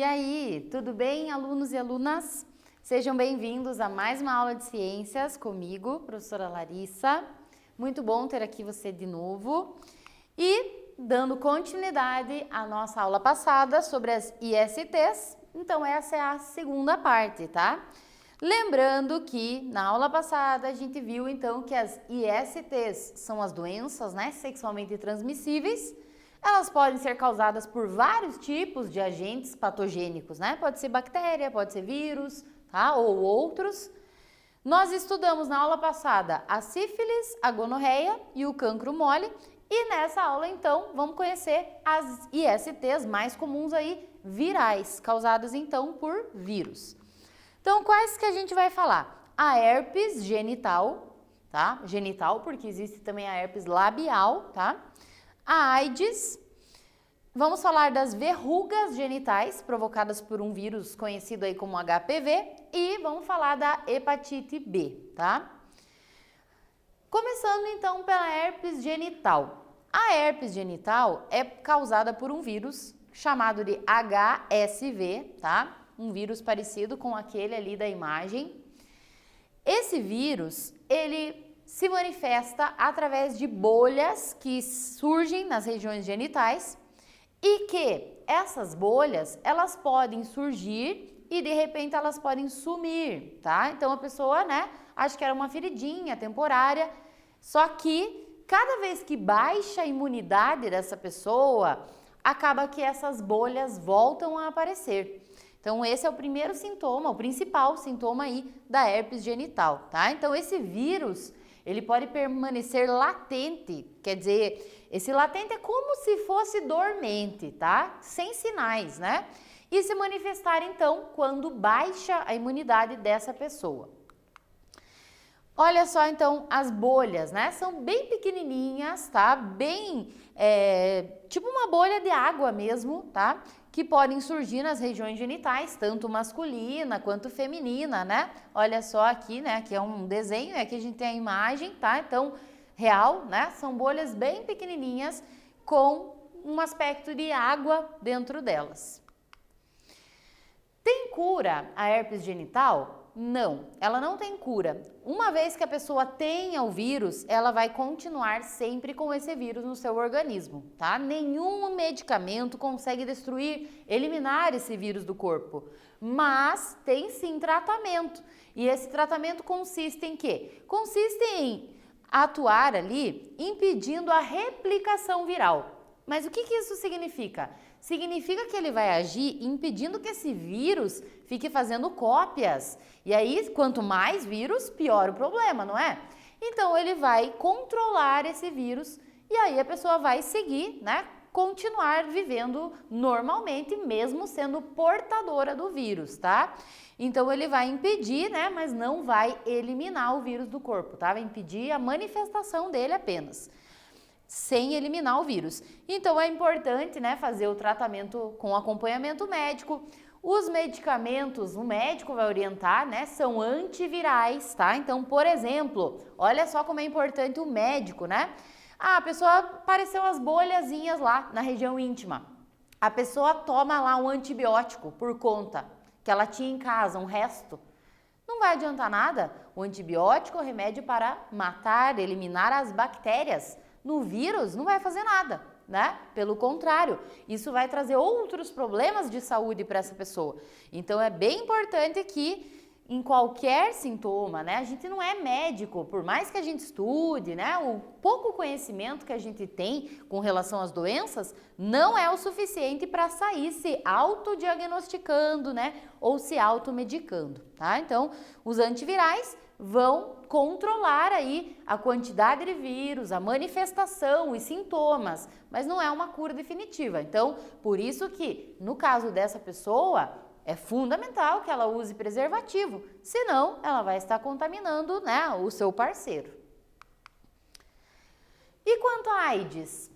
aí, tudo bem, alunos e alunas? Sejam bem-vindos a mais uma aula de ciências comigo, professora Larissa. Muito bom ter aqui você de novo. E dando continuidade à nossa aula passada sobre as ISTs, então essa é a segunda parte, tá? Lembrando que na aula passada a gente viu então que as ISTs são as doenças, né, sexualmente transmissíveis. Elas podem ser causadas por vários tipos de agentes patogênicos, né? Pode ser bactéria, pode ser vírus, tá? Ou outros. Nós estudamos na aula passada a sífilis, a gonorreia e o cancro mole. E nessa aula, então, vamos conhecer as ISTs mais comuns aí, virais, causadas então por vírus. Então, quais que a gente vai falar? A herpes genital, tá? Genital, porque existe também a herpes labial, tá? A AIDS, vamos falar das verrugas genitais provocadas por um vírus conhecido aí como HPV e vamos falar da hepatite B, tá? Começando então pela herpes genital. A herpes genital é causada por um vírus chamado de HSV, tá? Um vírus parecido com aquele ali da imagem. Esse vírus, ele se manifesta através de bolhas que surgem nas regiões genitais e que essas bolhas, elas podem surgir e de repente elas podem sumir, tá? Então a pessoa, né, acha que era uma feridinha temporária, só que cada vez que baixa a imunidade dessa pessoa, acaba que essas bolhas voltam a aparecer. Então esse é o primeiro sintoma, o principal sintoma aí da herpes genital, tá? Então esse vírus, ele pode permanecer latente, quer dizer, esse latente é como se fosse dormente, tá? Sem sinais, né? E se manifestar então quando baixa a imunidade dessa pessoa. Olha só então as bolhas, né? São bem pequenininhas, tá? Bem, tipo uma bolha de água mesmo, tá? Que podem surgir nas regiões genitais, tanto masculina quanto feminina, né? Olha só aqui, né? Aqui é um desenho, aqui a gente tem a imagem, tá? Então, real, né? São bolhas bem pequenininhas com um aspecto de água dentro delas. Tem cura a herpes genital? Não, ela não tem cura. Uma vez que a pessoa tenha o vírus, ela vai continuar sempre com esse vírus no seu organismo, tá? Nenhum medicamento consegue destruir, eliminar esse vírus do corpo. Mas tem sim tratamento. E esse tratamento consiste em quê? Consiste em atuar ali impedindo a replicação viral. Mas o que isso significa? Significa que ele vai agir impedindo que esse vírus fique fazendo cópias. E aí, quanto mais vírus, pior o problema, não é? Então, ele vai controlar esse vírus e aí a pessoa vai seguir, né? Continuar vivendo normalmente, mesmo sendo portadora do vírus, tá? Então, ele vai impedir, né? Mas não vai eliminar o vírus do corpo, tá? Vai impedir a manifestação dele apenas, sem eliminar o vírus. Então é importante, né, fazer o tratamento com acompanhamento médico. Os medicamentos, o médico vai orientar, né, são antivirais, tá? Então, por exemplo, olha só como é importante o médico, né? Ah, a pessoa apareceu as bolhazinhas lá na região íntima. A pessoa toma lá um antibiótico por conta que ela tinha em casa, um resto. Não vai adiantar nada. O antibiótico é o remédio para matar, eliminar as bactérias. No vírus não vai fazer nada, né? Pelo contrário, isso vai trazer outros problemas de saúde para essa pessoa. Então é bem importante que em qualquer sintoma, né? A gente não é médico, por mais que a gente estude, né? O pouco conhecimento que a gente tem com relação às doenças não é o suficiente para sair se autodiagnosticando, né? Ou se automedicando, tá? Então, os antivirais vão controlar aí a quantidade de vírus, a manifestação, os sintomas, mas não é uma cura definitiva. Então, por isso que, no caso dessa pessoa, é fundamental que ela use preservativo, senão ela vai estar contaminando, né, o seu parceiro. E quanto à AIDS?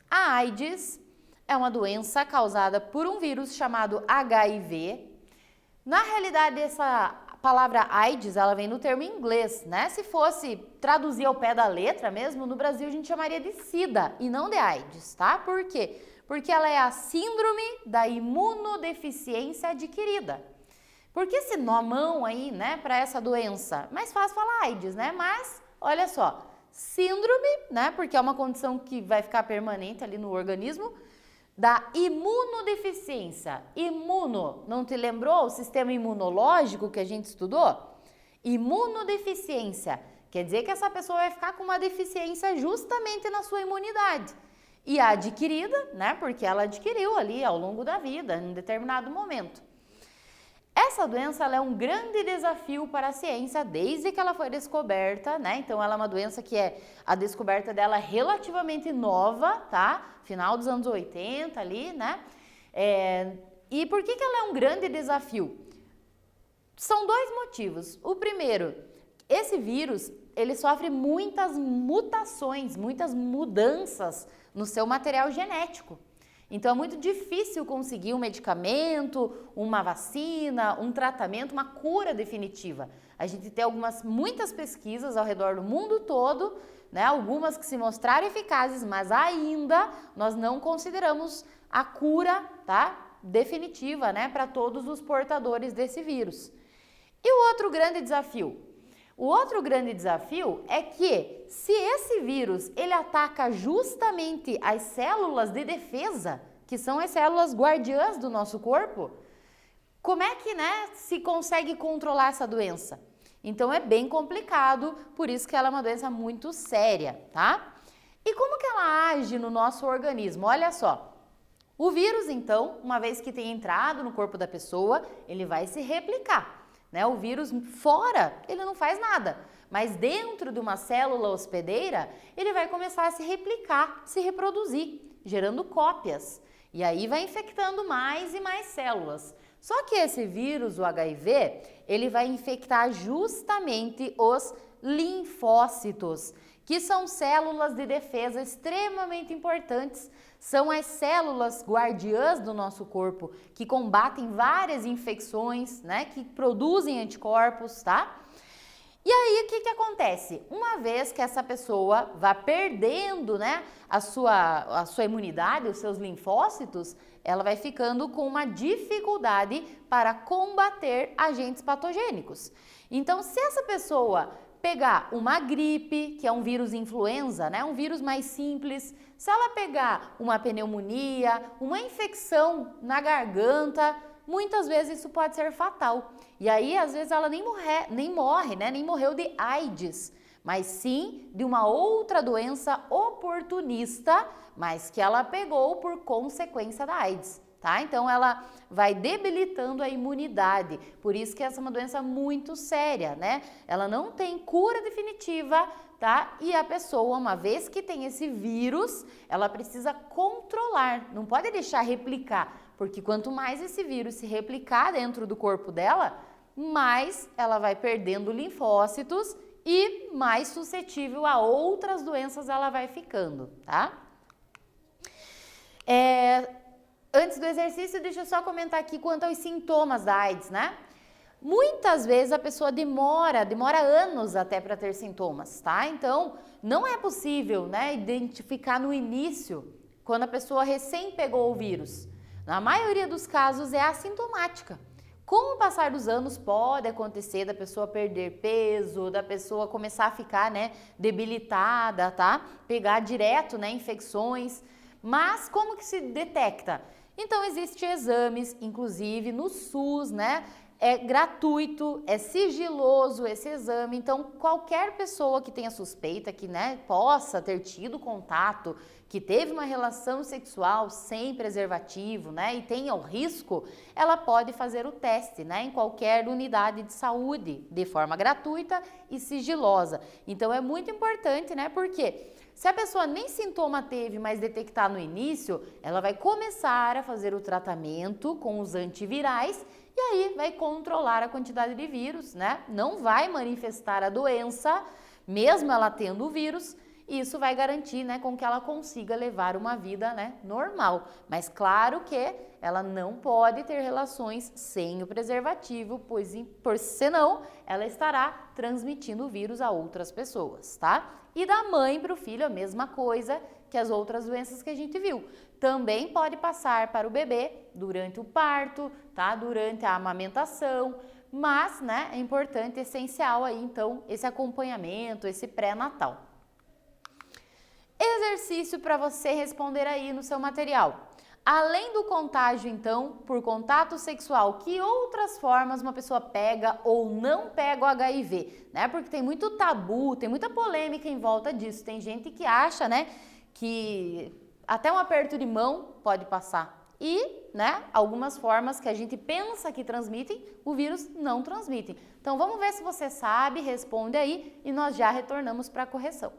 A AIDS é uma doença causada por um vírus chamado HIV. Na realidade, essa palavra AIDS, ela vem do termo inglês, né? Se fosse traduzir ao pé da letra mesmo, no Brasil a gente chamaria de SIDA e não de AIDS, tá? Por quê? Porque ela é a síndrome da imunodeficiência adquirida. Por que esse nomão aí, né, para essa doença? Mais fácil falar AIDS, né? Mas, olha só, síndrome, né, porque é uma condição que vai ficar permanente ali no organismo, da imunodeficiência. Imuno, não te lembrou o sistema imunológico que a gente estudou? Imunodeficiência, quer dizer que essa pessoa vai ficar com uma deficiência justamente na sua imunidade. E a adquirida, né, porque ela adquiriu ali ao longo da vida, em um determinado momento. Essa doença ela é um grande desafio para a ciência desde que ela foi descoberta, né? Então ela é uma doença que a descoberta dela é relativamente nova, tá? Final dos anos 80 ali, né? E por que ela é um grande desafio? São dois motivos. O primeiro, esse vírus, ele sofre muitas mutações, muitas mudanças no seu material genético. Então é muito difícil conseguir um medicamento, uma vacina, um tratamento, uma cura definitiva. A gente tem muitas pesquisas ao redor do mundo todo, né? Algumas que se mostraram eficazes, mas ainda nós não consideramos a cura, tá, definitiva, né, para todos os portadores desse vírus. E o outro grande desafio? O outro grande desafio é que se esse vírus ele ataca justamente as células de defesa, que são as células guardiãs do nosso corpo, como é que, né, se consegue controlar essa doença? Então é bem complicado, por isso que ela é uma doença muito séria, tá? E como que ela age no nosso organismo? Olha só, o vírus então, uma vez que tem entrado no corpo da pessoa, ele vai se replicar. Né? O vírus fora, ele não faz nada, mas dentro de uma célula hospedeira, ele vai começar a se replicar, se reproduzir, gerando cópias. E aí vai infectando mais e mais células. Só que esse vírus, o HIV, ele vai infectar justamente os linfócitos, que são células de defesa extremamente importantes. São as células guardiãs do nosso corpo, que combatem várias infecções, né, que produzem anticorpos, tá? E aí, o que acontece? Uma vez que essa pessoa vai perdendo, né, a sua imunidade, os seus linfócitos, ela vai ficando com uma dificuldade para combater agentes patogênicos. Então, se essa pessoa pegar uma gripe, que é um vírus influenza, né, um vírus mais simples, se ela pegar uma pneumonia, uma infecção na garganta, muitas vezes isso pode ser fatal. E aí, às vezes, ela nem morre, né? Nem morreu de AIDS, mas sim de uma outra doença oportunista, mas que ela pegou por consequência da AIDS, tá? Então, ela vai debilitando a imunidade. Por isso que essa é uma doença muito séria, né? Ela não tem cura definitiva, tá? E a pessoa, uma vez que tem esse vírus, ela precisa controlar, não pode deixar replicar, porque quanto mais esse vírus se replicar dentro do corpo dela, mais ela vai perdendo linfócitos e mais suscetível a outras doenças ela vai ficando, tá? Antes do exercício, deixa eu só comentar aqui quanto aos sintomas da AIDS, né? Muitas vezes a pessoa demora anos até para ter sintomas, tá? Então, não é possível, né, identificar no início, quando a pessoa recém pegou o vírus. Na maioria dos casos é assintomática. Com o passar dos anos pode acontecer da pessoa perder peso, da pessoa começar a ficar, né, debilitada, tá? Pegar direto, né, infecções. Mas como que se detecta? Então existem exames, inclusive no SUS, né? É gratuito, é sigiloso esse exame, então qualquer pessoa que tenha suspeita, que, né, possa ter tido contato, que teve uma relação sexual sem preservativo, né, e tenha o risco, ela pode fazer o teste, né, em qualquer unidade de saúde, de forma gratuita e sigilosa. Então é muito importante, né, porque se a pessoa nem sintoma teve, mas detectar no início, ela vai começar a fazer o tratamento com os antivirais e aí vai controlar a quantidade de vírus, né? Não vai manifestar a doença, mesmo ela tendo o vírus, e isso vai garantir, né, com que ela consiga levar uma vida, né, normal. Mas claro que ela não pode ter relações sem o preservativo, pois por senão ela estará transmitindo o vírus a outras pessoas, tá? E da mãe para o filho a mesma coisa que as outras doenças que a gente viu. Também pode passar para o bebê durante o parto, tá? Durante a amamentação, mas, né, é importante, essencial aí, então, esse acompanhamento, esse pré-natal. Exercício para você responder aí no seu material. Além do contágio, então, por contato sexual, que outras formas uma pessoa pega ou não pega o HIV, né? Porque tem muito tabu, tem muita polêmica em volta disso. Tem gente que acha, né, que até um aperto de mão pode passar. E, né, algumas formas que a gente pensa que transmitem, o vírus não transmitem. Então, vamos ver se você sabe, responde aí e nós já retornamos para a correção.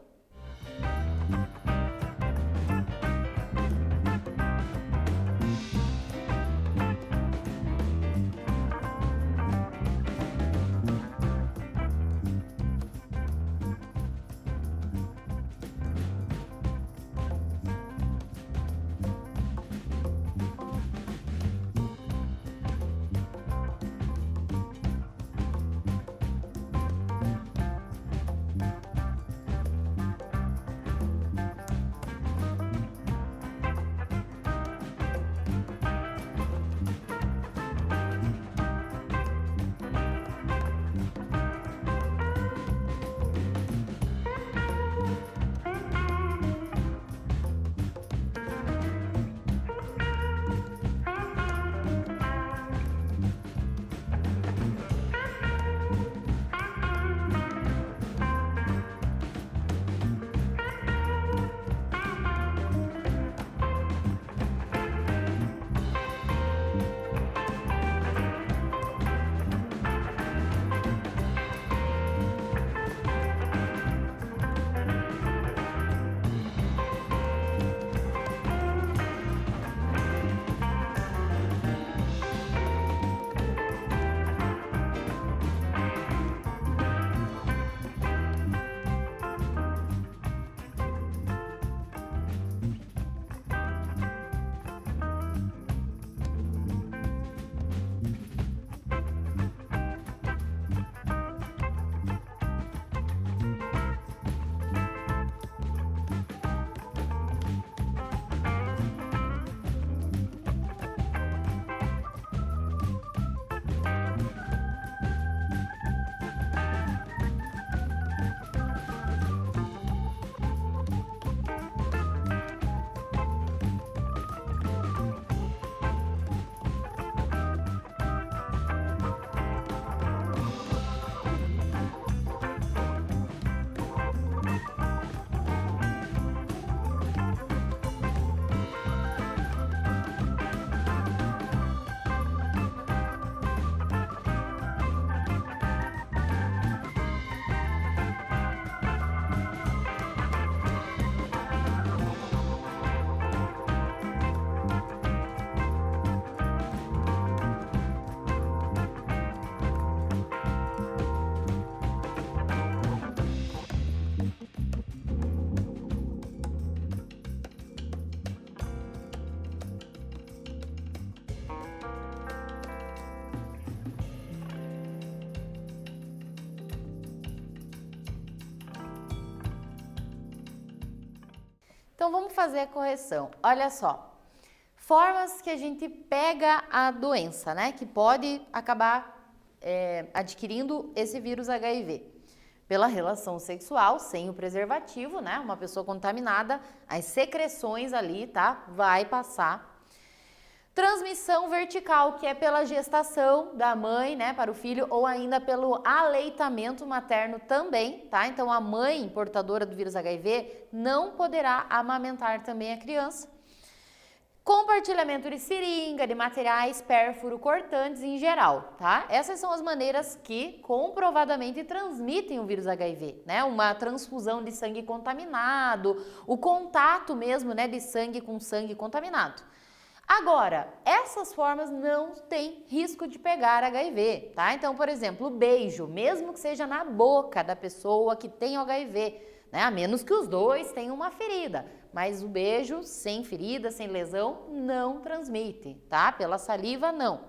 Então vamos fazer a correção. Olha só, formas que a gente pega a doença, né? Que pode acabar adquirindo esse vírus HIV. Pela relação sexual, sem o preservativo, né? Uma pessoa contaminada, as secreções ali, tá? Vai passar. Transmissão vertical, que é pela gestação da mãe, né, para o filho, ou ainda pelo aleitamento materno também, tá? Então, a mãe portadora do vírus HIV não poderá amamentar também a criança. Compartilhamento de seringa, de materiais pérfuro cortantes em geral, tá? Essas são as maneiras que comprovadamente transmitem o vírus HIV, né? Uma transfusão de sangue contaminado, o contato mesmo, né, de sangue com sangue contaminado. Agora, essas formas não têm risco de pegar HIV, tá? Então, por exemplo, o beijo, mesmo que seja na boca da pessoa que tem HIV, né? A menos que os dois tenham uma ferida. Mas o beijo sem ferida, sem lesão, não transmite, tá? Pela saliva, não.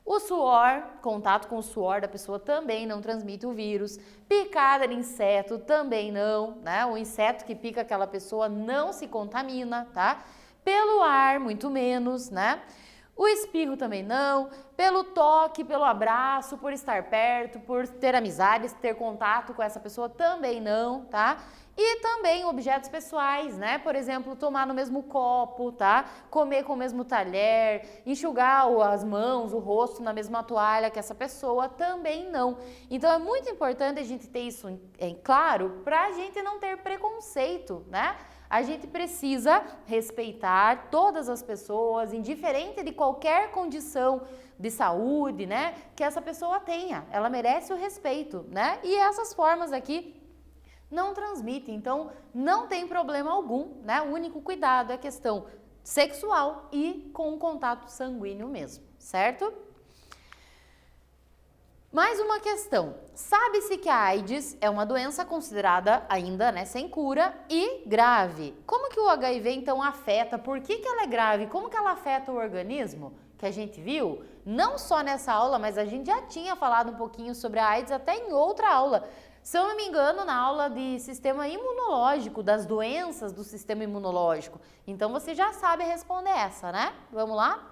O suor, contato com o suor da pessoa também não transmite o vírus. Picada de inseto também não, né? O inseto que pica aquela pessoa não se contamina, tá? Pelo ar, muito menos, né? O espirro também não, pelo toque, pelo abraço, por estar perto, por ter amizades, ter contato com essa pessoa também não, tá? E também objetos pessoais, né? Por exemplo, tomar no mesmo copo, tá? Comer com o mesmo talher, enxugar as mãos, o rosto na mesma toalha que essa pessoa, também não. Então é muito importante a gente ter isso claro para a gente não ter preconceito, né? A gente precisa respeitar todas as pessoas, indiferente de qualquer condição de saúde, né, que essa pessoa tenha. Ela merece o respeito, né? E essas formas aqui não transmitem, então não tem problema algum, né? O único cuidado é a questão sexual e com o contato sanguíneo mesmo, certo? Mais uma questão, sabe-se que a AIDS é uma doença considerada ainda, né, sem cura e grave. Como que o HIV então afeta? Por que ela é grave? Como que ela afeta o organismo? Que a gente viu, não só nessa aula, mas a gente já tinha falado um pouquinho sobre a AIDS até em outra aula. Se eu não me engano, na aula de sistema imunológico, das doenças do sistema imunológico. Então você já sabe responder essa, né? Vamos lá?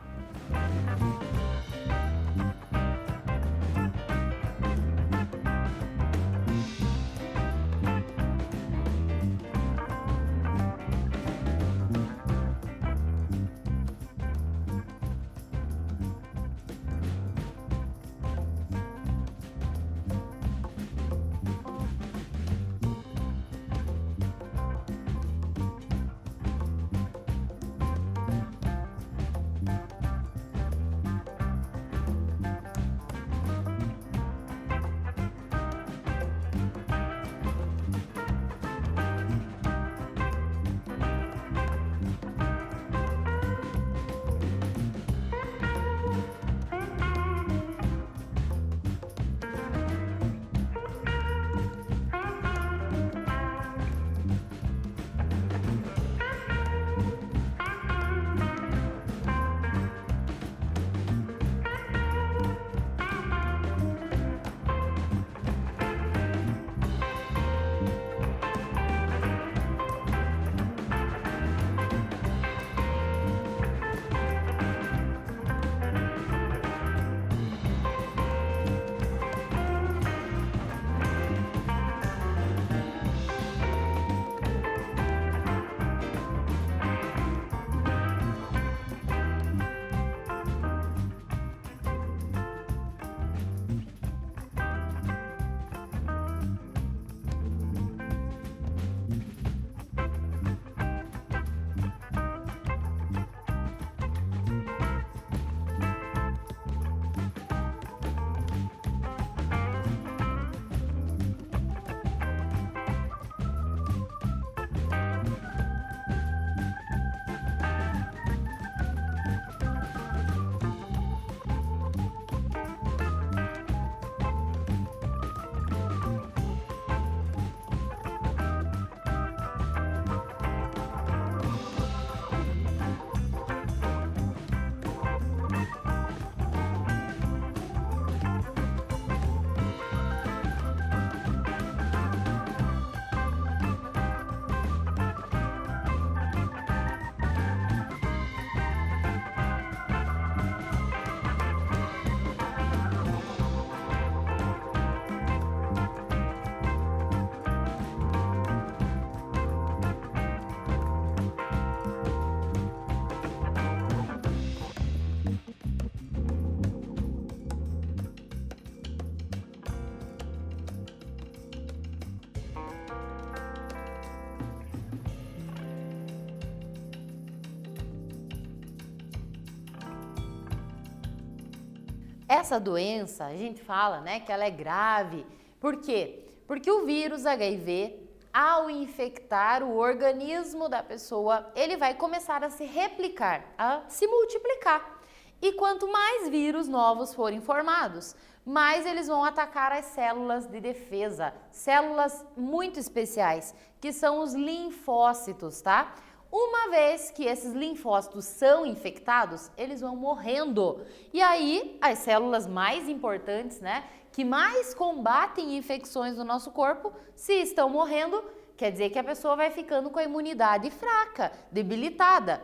Essa doença, a gente fala, né, que ela é grave. Por quê? Porque o vírus HIV, ao infectar o organismo da pessoa, ele vai começar a se replicar, a se multiplicar. E quanto mais vírus novos forem formados, mas eles vão atacar as células de defesa, células muito especiais, que são os linfócitos, tá? Uma vez que esses linfócitos são infectados, eles vão morrendo. E aí, as células mais importantes, né, que mais combatem infecções no nosso corpo, se estão morrendo, quer dizer que a pessoa vai ficando com a imunidade fraca, debilitada.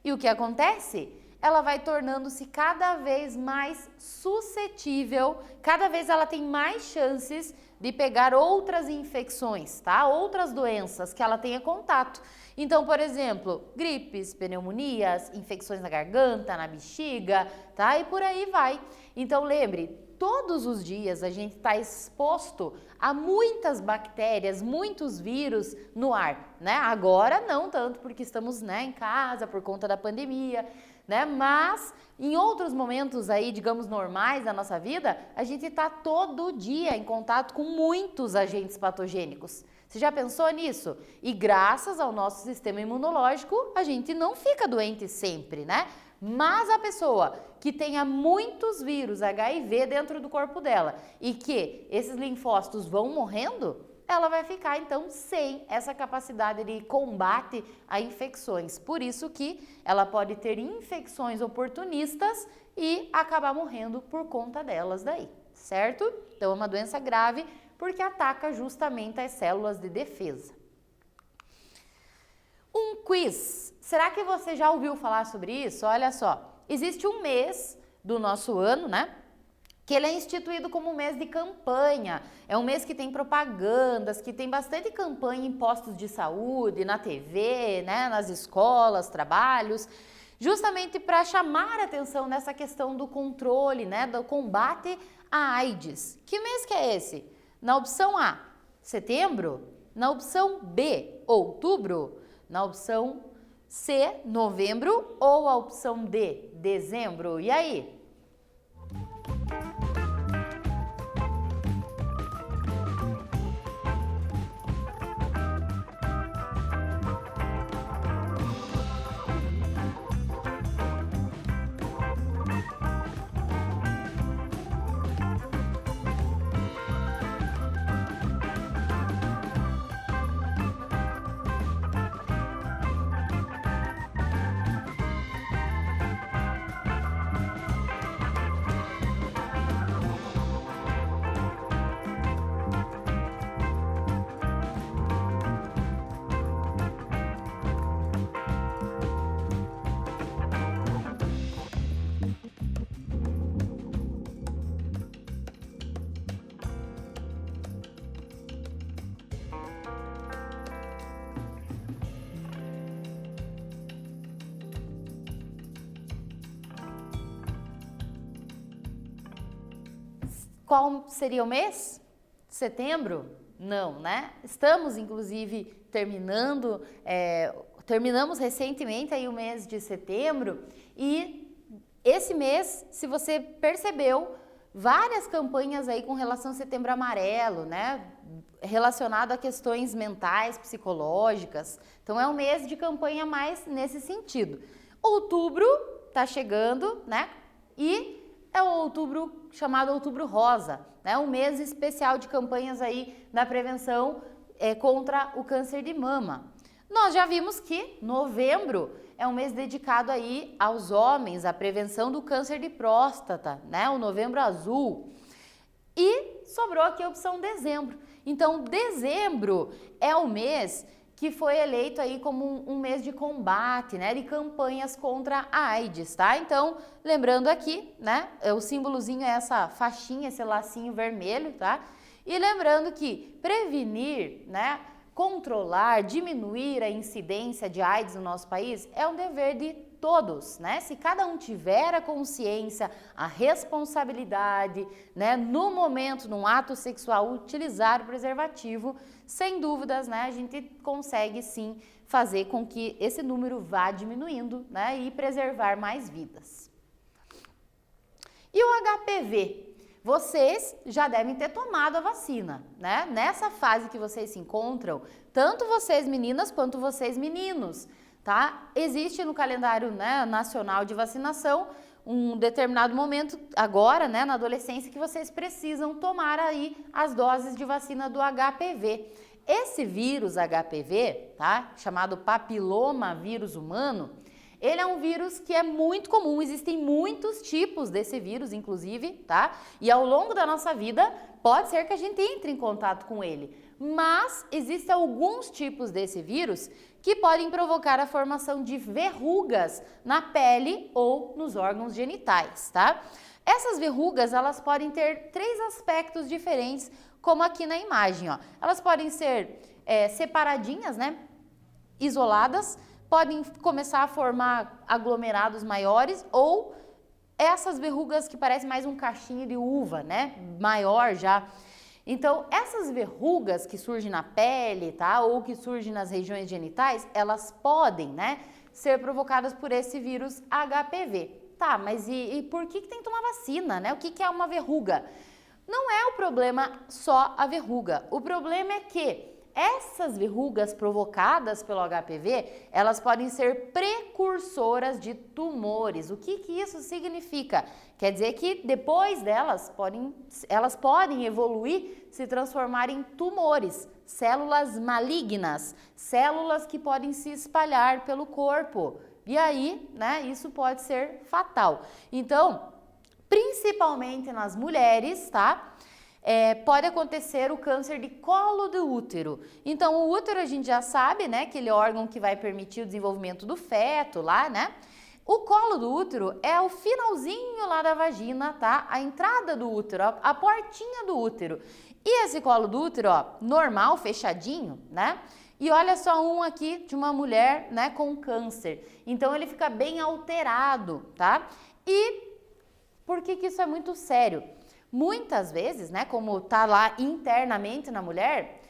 E o que acontece? Ela vai tornando-se cada vez mais suscetível, cada vez ela tem mais chances de pegar outras infecções, tá? Outras doenças que ela tenha contato. Então, por exemplo, gripes, pneumonias, infecções na garganta, na bexiga, tá? E por aí vai. Então, lembre, todos os dias a gente está exposto a muitas bactérias, muitos vírus no ar, né? Agora não tanto porque estamos, né, em casa por conta da pandemia, né? Mas em outros momentos aí, digamos, normais da nossa vida, a gente está todo dia em contato com muitos agentes patogênicos. Você já pensou nisso? E graças ao nosso sistema imunológico, a gente não fica doente sempre, né? Mas a pessoa que tenha muitos vírus HIV dentro do corpo dela e que esses linfócitos vão morrendo, ela vai ficar então sem essa capacidade de combate a infecções. Por isso que ela pode ter infecções oportunistas e acabar morrendo por conta delas daí, certo? Então é uma doença grave porque ataca justamente as células de defesa. Um quiz. Será que você já ouviu falar sobre isso? Olha só, existe um mês do nosso ano, né? Que ele é instituído como um mês de campanha. É um mês que tem propagandas, que tem bastante campanha em postos de saúde, na TV, né? Nas escolas, trabalhos, justamente para chamar a atenção nessa questão do controle, né? Do combate à AIDS. Que mês que é esse? Na opção A, setembro. Na opção B, outubro. Na opção C, novembro, ou a opção D, dezembro? E aí? Qual seria o mês? Setembro? Não, né? Estamos, inclusive, terminamos recentemente aí o mês de setembro e esse mês, se você percebeu, várias campanhas aí com relação ao Setembro Amarelo, né? Relacionado a questões mentais, psicológicas. Então, é um mês de campanha mais nesse sentido. Outubro tá chegando, né? E é o outubro chamado Outubro Rosa, né? Um mês especial de campanhas aí na prevenção contra o câncer de mama. Nós já vimos que novembro é um mês dedicado aí aos homens, à prevenção do câncer de próstata, né? O Novembro Azul. E sobrou aqui a opção dezembro. Então, dezembro é o mês que foi eleito aí como um mês de combate, né, de campanhas contra a AIDS, tá? Então, lembrando aqui, né, o símbolozinho é essa faixinha, esse lacinho vermelho, tá? E lembrando que prevenir, né, controlar, diminuir a incidência de AIDS no nosso país é um dever de todos, né? Se cada um tiver a consciência, a responsabilidade, né, no momento, num ato sexual, utilizar o preservativo, sem dúvidas, né, a gente consegue sim fazer com que esse número vá diminuindo, né, e preservar mais vidas. E o HPV? Vocês já devem ter tomado a vacina, né? Nessa fase que vocês se encontram, tanto vocês meninas quanto vocês meninos, tá? Existe no calendário, né, nacional de vacinação um determinado momento, agora, né, na adolescência, que vocês precisam tomar aí as doses de vacina do HPV. Esse vírus HPV, tá, chamado papiloma vírus humano, ele é um vírus que é muito comum, existem muitos tipos desse vírus, inclusive, tá? E ao longo da nossa vida, pode ser que a gente entre em contato com ele. Mas existem alguns tipos desse vírus que podem provocar a formação de verrugas na pele ou nos órgãos genitais, tá? Essas verrugas, elas podem ter 3 aspectos diferentes, como aqui na imagem, ó. Elas podem ser separadinhas, né? Isoladas, podem começar a formar aglomerados maiores ou essas verrugas que parecem mais um cachinho de uva, né? Maior já. Então, essas verrugas que surgem na pele, tá? Ou que surgem nas regiões genitais, elas podem, né? Ser provocadas por esse vírus HPV. Tá, mas e por que tem que tomar vacina, né? O que é uma verruga? Não é o problema só a verruga. O problema é que essas verrugas provocadas pelo HPV, elas podem ser precursoras de tumores. O que isso significa? Quer dizer que depois delas, elas podem evoluir, se transformar em tumores, células malignas, células que podem se espalhar pelo corpo. E aí, né, isso pode ser fatal. Então, principalmente nas mulheres, tá? Pode acontecer o câncer de colo do útero. Então, o útero a gente já sabe, né? Aquele órgão que vai permitir o desenvolvimento do feto lá, né? O colo do útero é o finalzinho lá da vagina, tá? A entrada do útero, a portinha do útero. E esse colo do útero, ó, normal, fechadinho, né? E olha só um aqui de uma mulher, né, com câncer. Então, ele fica bem alterado, tá? E por que isso é muito sério? Muitas vezes, né, como tá lá internamente na mulher,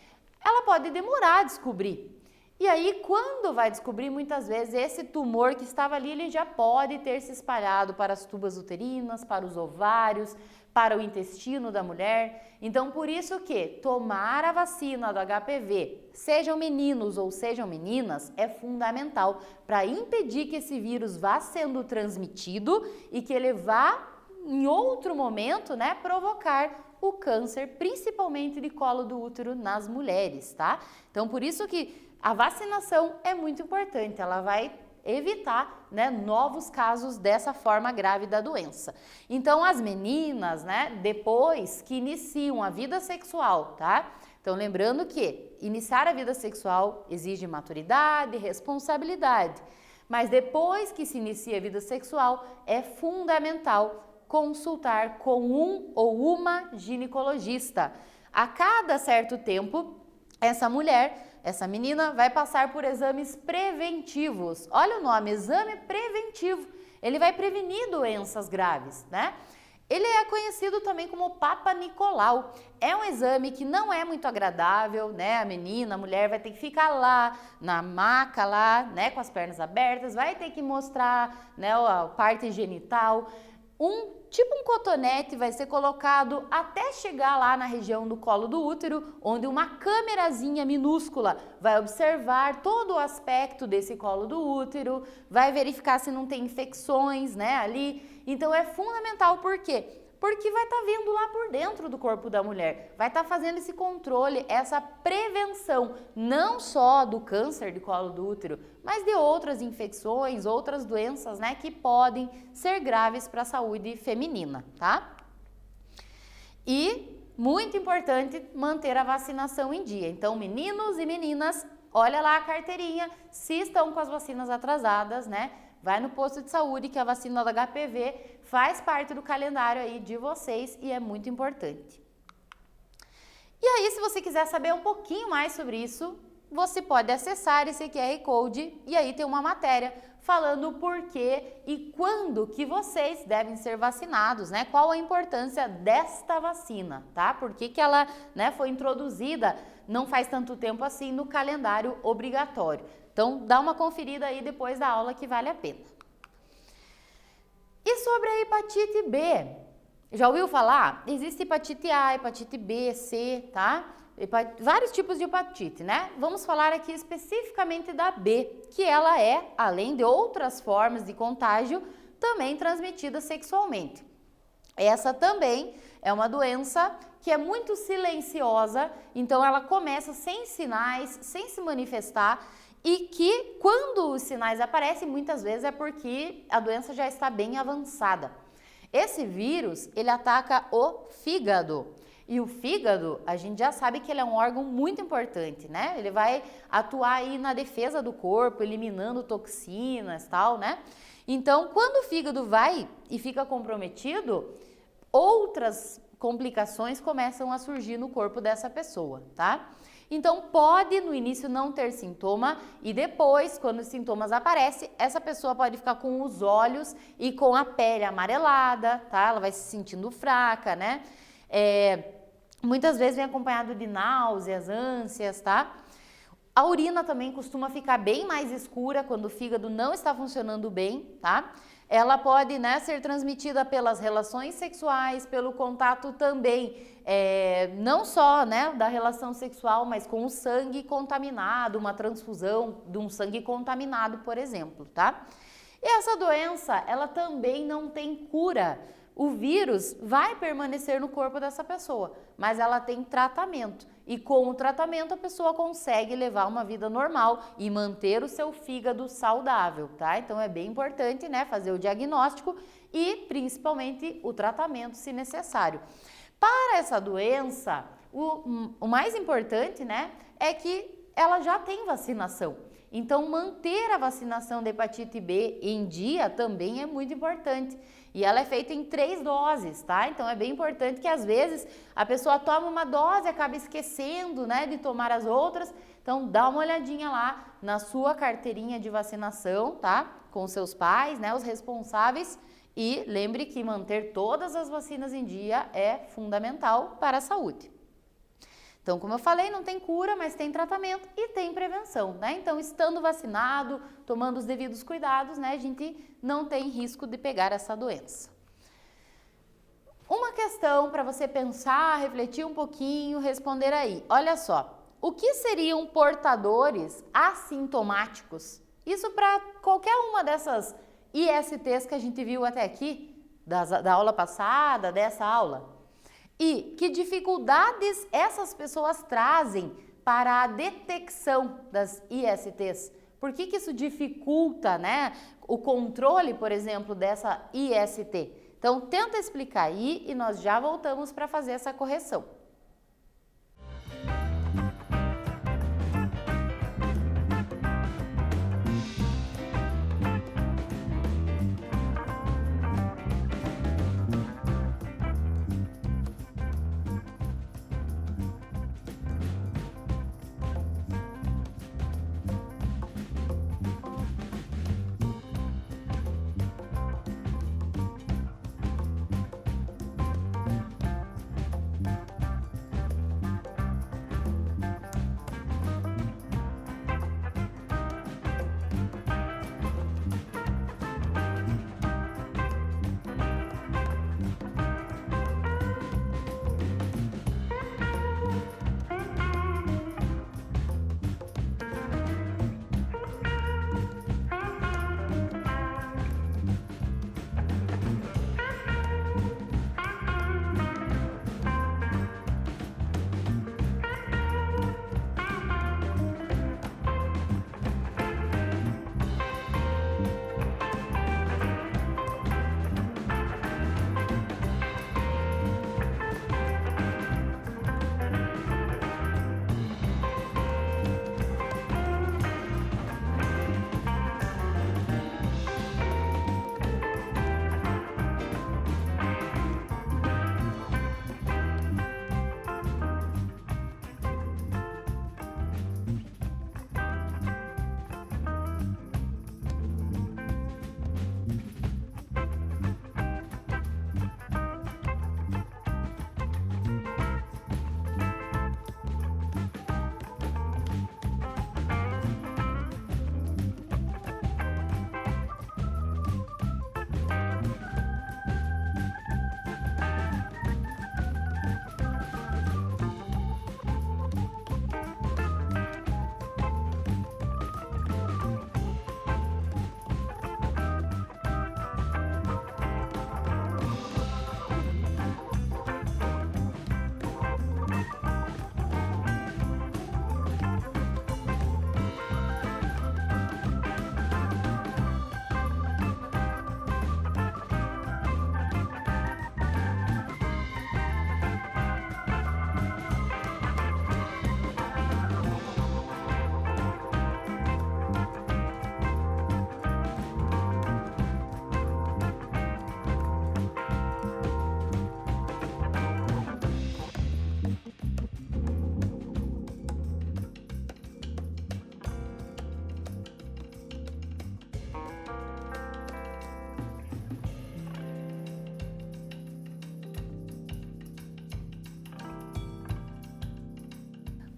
ela pode demorar a descobrir. E aí, quando vai descobrir, muitas vezes, esse tumor que estava ali, ele já pode ter se espalhado para as tubas uterinas, para os ovários, para o intestino da mulher. Então, por isso que tomar a vacina do HPV, sejam meninos ou sejam meninas, é fundamental para impedir que esse vírus vá sendo transmitido e que ele vá em outro momento, né, provocar o câncer, principalmente de colo do útero nas mulheres, tá? Então, por isso que a vacinação é muito importante, ela vai evitar, né, novos casos dessa forma grave da doença. Então, as meninas, né, depois que iniciam a vida sexual, tá? Então, lembrando que iniciar a vida sexual exige maturidade, responsabilidade, mas depois que se inicia a vida sexual, é fundamental consultar com um ou uma ginecologista. A cada certo tempo, essa menina vai passar por exames preventivos. Olha o nome, exame preventivo. Ele vai prevenir doenças graves, né? Ele é conhecido também como Papa Nicolau. É um exame que não é muito agradável, né? A mulher vai ter que ficar lá na maca lá, né, com as pernas abertas, vai ter que mostrar, né, a parte genital. Tipo um cotonete vai ser colocado até chegar lá na região do colo do útero, onde uma câmerazinha minúscula vai observar todo o aspecto desse colo do útero, vai verificar se não tem infecções, né, ali. Então é fundamental, por quê? Porque vai estar vendo lá por dentro do corpo da mulher, vai estar fazendo esse controle, essa prevenção, não só do câncer de colo do útero, mas de outras infecções, outras doenças, né, que podem ser graves para a saúde feminina, tá? E muito importante manter a vacinação em dia. Então, meninos e meninas, olha lá a carteirinha, se estão com as vacinas atrasadas, né? Vai no posto de saúde que a vacina do HPV faz parte do calendário aí de vocês e é muito importante. E aí, se você quiser saber um pouquinho mais sobre isso, você pode acessar esse QR Code e aí tem uma matéria falando o porquê e quando que vocês devem ser vacinados, né? Qual a importância desta vacina, tá? Por que ela, né, foi introduzida não faz tanto tempo assim no calendário obrigatório. Então, dá uma conferida aí depois da aula que vale a pena. E sobre a hepatite B? Já ouviu falar? Existe hepatite A, hepatite B, C, tá? Vários tipos de hepatite, né? Vamos falar aqui especificamente da B, que ela é, além de outras formas de contágio, também transmitida sexualmente. Essa também é uma doença que é muito silenciosa, então ela começa sem sinais, sem se manifestar, e que quando os sinais aparecem, muitas vezes é porque a doença já está bem avançada. Esse vírus, ele ataca o fígado. E o fígado, a gente já sabe que ele é um órgão muito importante, né? Ele vai atuar aí na defesa do corpo, eliminando toxinas, tal, né? Então, quando o fígado vai e fica comprometido, outras complicações começam a surgir no corpo dessa pessoa, tá? Então, pode no início não ter sintoma e depois, quando os sintomas aparecem, essa pessoa pode ficar com os olhos e com a pele amarelada, tá? Ela vai se sentindo fraca, né? Muitas vezes vem acompanhado de náuseas, ânsias, tá? A urina também costuma ficar bem mais escura quando o fígado não está funcionando bem, tá? Ela pode, né, ser transmitida pelas relações sexuais, pelo contato também, não só, né, da relação sexual, mas com o sangue contaminado, uma transfusão de um sangue contaminado, por exemplo, tá? E essa doença, ela também não tem cura. O vírus vai permanecer no corpo dessa pessoa, mas ela tem tratamento. E com o tratamento a pessoa consegue levar uma vida normal e manter o seu fígado saudável, tá? Então é bem importante, né, fazer o diagnóstico e principalmente o tratamento se necessário. Para essa doença, o mais importante, né, é que ela já tem vacinação. Então, manter a vacinação da hepatite B em dia também é muito importante. E ela é feita em 3 doses, tá? Então, é bem importante que, às vezes, a pessoa toma uma dose e acaba esquecendo, né, de tomar as outras. Então, dá uma olhadinha lá na sua carteirinha de vacinação, tá? Com seus pais, né, os responsáveis. E lembre que manter todas as vacinas em dia é fundamental para a saúde. Então, como eu falei, não tem cura, mas tem tratamento e tem prevenção, né? Então, estando vacinado, tomando os devidos cuidados, né, a gente não tem risco de pegar essa doença. Uma questão para você pensar, refletir um pouquinho, responder aí. Olha só, o que seriam portadores assintomáticos? Isso para qualquer uma dessas ISTs que a gente viu até aqui, da aula passada, dessa aula. E que dificuldades essas pessoas trazem para a detecção das ISTs? Por que isso dificulta, né, o controle, por exemplo, dessa IST? Então, tenta explicar aí e nós já voltamos para fazer essa correção.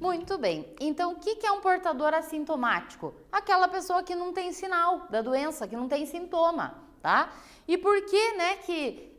Muito bem. Então, o que é um portador assintomático? Aquela pessoa que não tem sinal da doença, que não tem sintoma, tá? E por que, né, que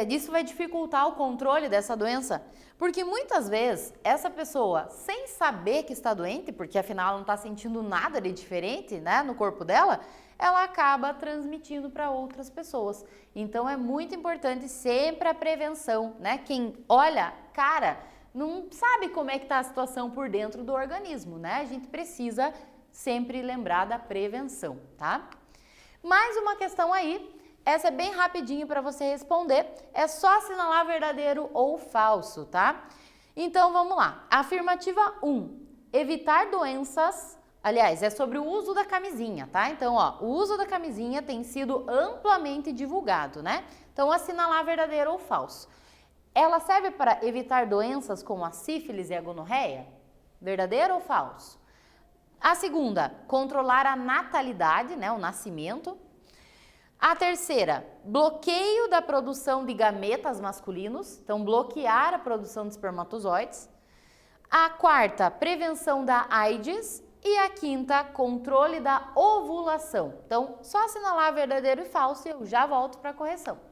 isso vai dificultar o controle dessa doença? Porque muitas vezes essa pessoa, sem saber que está doente, porque afinal ela não está sentindo nada de diferente, né, no corpo dela, ela acaba transmitindo para outras pessoas. Então é muito importante sempre a prevenção, né? Quem olha, cara, não sabe como é que está a situação por dentro do organismo, né? A gente precisa sempre lembrar da prevenção, tá? Mais uma questão aí, essa é bem rapidinho para você responder, é só assinalar verdadeiro ou falso, tá? Então vamos lá, afirmativa 1, evitar doenças, aliás, é sobre o uso da camisinha, tá? Então, ó, o uso da camisinha tem sido amplamente divulgado, né? Então, assinalar verdadeiro ou falso. Ela serve para evitar doenças como a sífilis e a gonorreia? Verdadeiro ou falso? A segunda, controlar a natalidade, né, o nascimento. A terceira, bloqueio da produção de gametas masculinos, então bloquear a produção de espermatozoides. A quarta, prevenção da AIDS. E a quinta, controle da ovulação. Então, só assinalar verdadeiro e falso e eu já volto para a correção.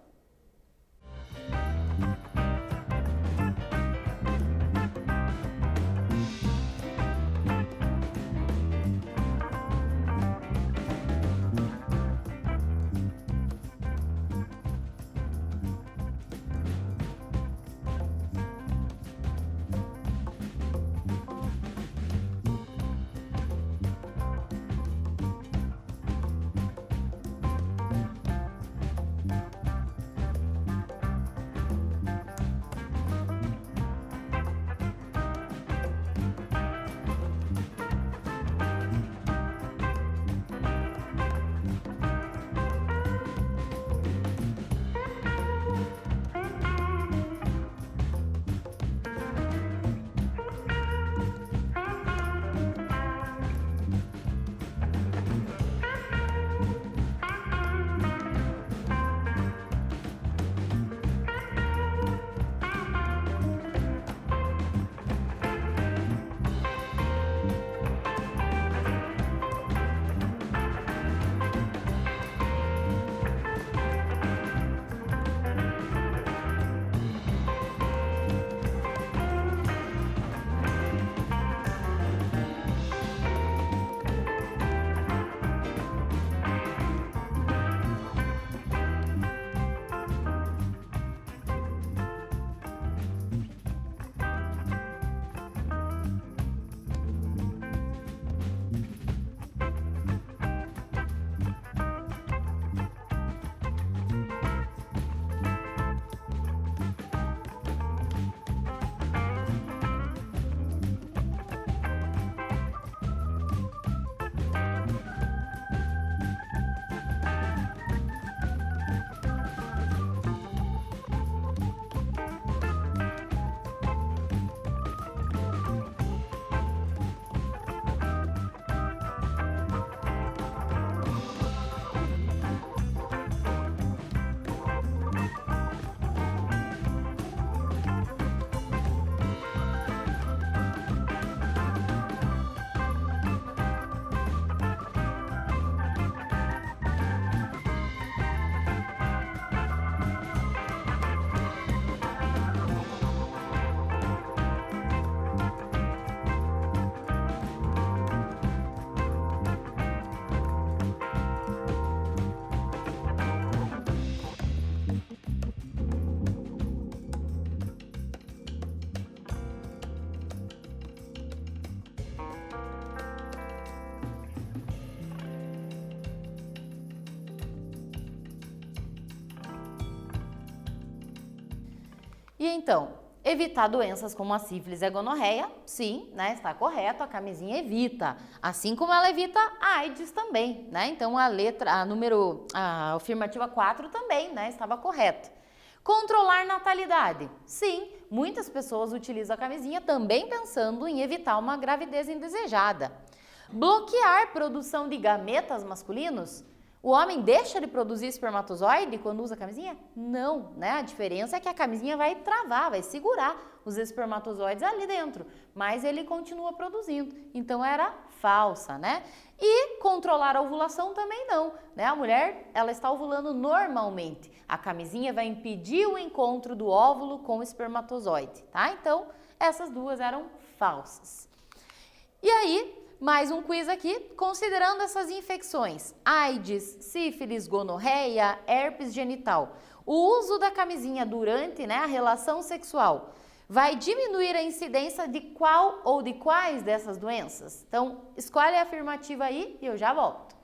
E então, evitar doenças como a sífilis e a gonorreia, sim, né, está correto, a camisinha evita, assim como ela evita a AIDS também, né? Então a afirmativa 4 também, né, estava correta. Controlar natalidade, sim, muitas pessoas utilizam a camisinha também pensando em evitar uma gravidez indesejada. Bloquear produção de gametas masculinos, O homem deixa de produzir espermatozoide quando usa camisinha? Não, né? A diferença é que a camisinha vai travar, vai segurar os espermatozoides ali dentro, mas ele continua produzindo. Então era falsa, né? E controlar a ovulação também não, né? A mulher, ela está ovulando normalmente. A camisinha vai impedir o encontro do óvulo com o espermatozoide, tá? Então, essas duas eram falsas. E aí, mais um quiz aqui, considerando essas infecções, AIDS, sífilis, gonorreia, herpes genital, o uso da camisinha durante, né, a relação sexual vai diminuir a incidência de qual ou de quais dessas doenças? Então, escolhe a afirmativa aí e eu já volto.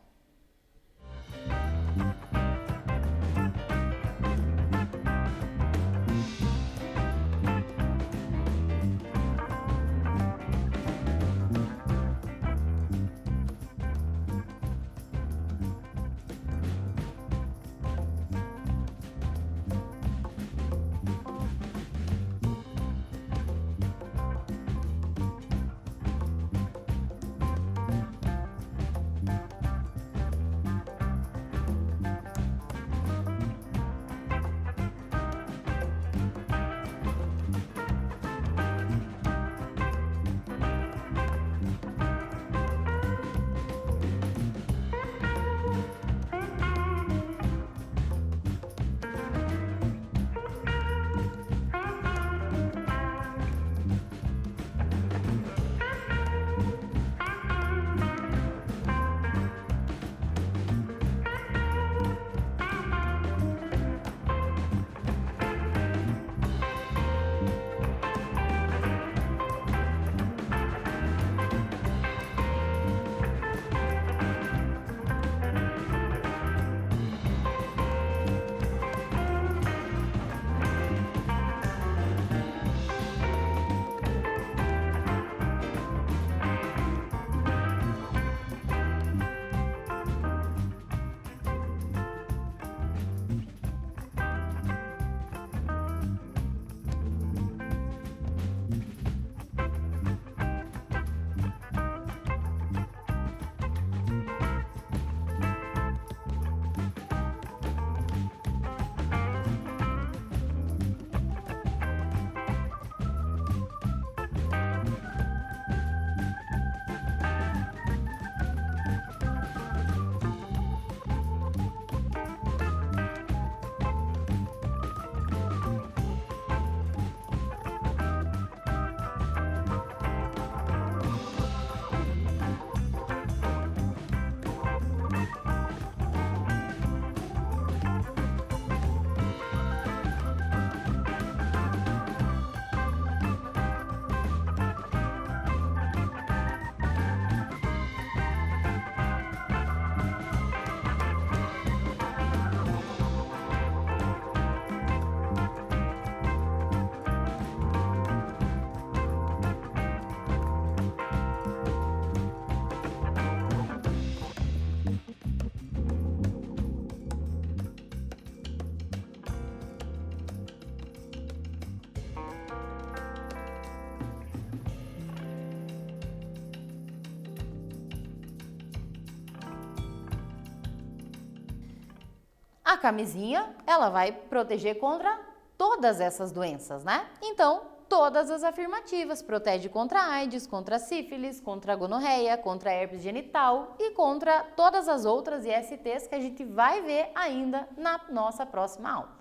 A camisinha, ela vai proteger contra todas essas doenças, né? Então, todas as afirmativas, protege contra a AIDS, contra a sífilis, contra a gonorreia, contra a herpes genital e contra todas as outras ISTs que a gente vai ver ainda na nossa próxima aula.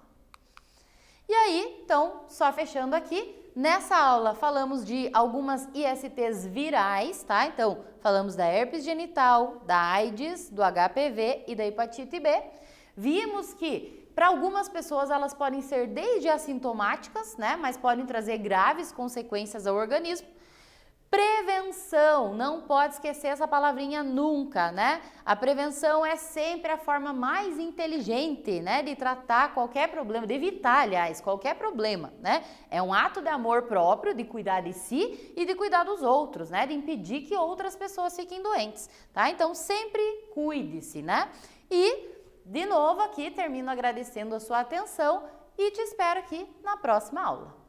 E aí, então, só fechando aqui, nessa aula falamos de algumas ISTs virais, tá? Então, falamos da herpes genital, da AIDS, do HPV e da hepatite B. Vimos que para algumas pessoas elas podem ser desde assintomáticas, né, mas podem trazer graves consequências ao organismo. Prevenção, não pode esquecer essa palavrinha nunca, né? A prevenção é sempre a forma mais inteligente, né, de tratar qualquer problema, de evitar, aliás, qualquer problema, né? É um ato de amor próprio, de cuidar de si e de cuidar dos outros, né? De impedir que outras pessoas fiquem doentes, tá? Então, sempre cuide-se, né? E de novo aqui, termino agradecendo a sua atenção e te espero aqui na próxima aula.